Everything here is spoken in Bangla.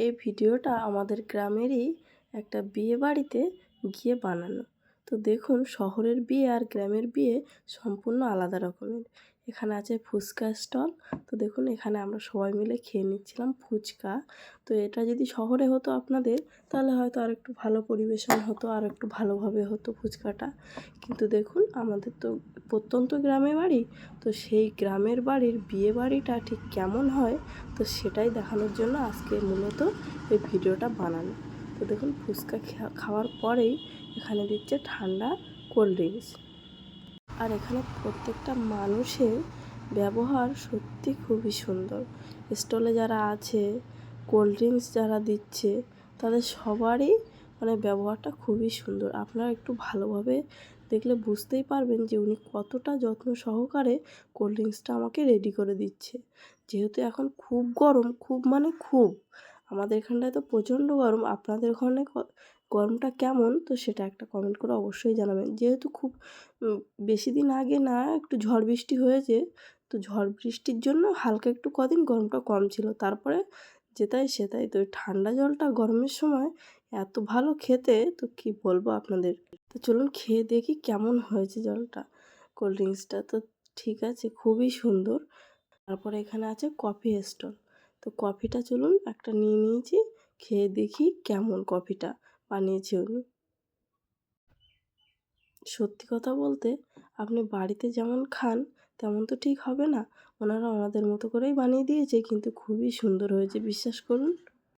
এই ভিডিওটা আমাদের গ্রামেরই একটা বিয়ে বাড়িতে গিয়ে বানানো। তো দেখুন, শহরের বিয়ে আর গ্রামের বিয়ে সম্পূর্ণ আলাদা রকমের। এখানে আছে ফুচকা স্টল। তো দেখুন, এখানে আমরা সবাই মিলে খেয়ে নিচ্ছিলাম ফুচকা। তো এটা যদি শহরে হতো আপনাদের, তাহলে হয়তো আর একটু ভালো পরিবেশন হতো, আর একটু ভালোভাবে হতো ফুচকাটা। কিন্তু দেখুন, আমাদের তো প্রত্যন্ত গ্রামে বাড়ি। তো সেই গ্রামের বাড়ির বিয়ে বাড়িটা ঠিক কেমন হয়, তো সেটাই দেখানোর জন্য আজকে মূলত এই ভিডিওটা বানানো। তো দেখুন, ফুচকা খাওয়ার পরেই এখানে দিচ্ছে ঠান্ডা কোল্ড ড্রিঙ্কস। আর এখানে প্রত্যেকটা মানুষের ব্যবহার সত্যি খুবই সুন্দর। স্টলে যারা আছে, কোল্ড ড্রিঙ্কস যারা দিচ্ছে, তাদের সবারই ব্যবহারটা খুবই সুন্দর। আপনারা একটু ভালোভাবে দেখলে বুঝতেই পারবেন যে উনি কতটা যত্ন সহকারে কোল্ড ড্রিঙ্কসটা আমাকে রেডি করে দিচ্ছে। যেহেতু এখন খুব গরম, খুব আমাদের এখানটায় তো প্রচণ্ড গরম। আপনাদের ওখানে গরমটা কেমন, তো সেটা একটা কমেন্ট করে অবশ্যই জানাবেন। যেহেতু খুব বেশি দিন আগে না একটু ঝড় বৃষ্টি হয়েছে, তো ঝড় বৃষ্টির জন্য হালকা একটু কদিন গরমটা কম ছিল, তারপরে যেটাই সেটাই। তো ঠান্ডা জলটা গরমের সময় এত ভালো খেতে, তো কি বলবো আপনাদের। তো চলুন খেয়ে দেখি কেমন হয়েছে জলটা, কোল্ড ড্রিঙ্কসটা। তো ঠিক আছে, খুবই সুন্দর। তারপরে এখানে আছে কফি স্টল। তো কফিটা চলুন একটা নিয়ে নিয়েছি, খেয়ে দেখি কেমন কফিটা বানিয়েছে উনি। সত্যি কথা বলতে, আপনি বাড়িতে যেমন খান তেমন তো ঠিক হবে না। ওনারা ওনাদের মতো করেই বানিয়ে দিয়েছে, কিন্তু খুবই সুন্দর হয়েছে, বিশ্বাস করুন।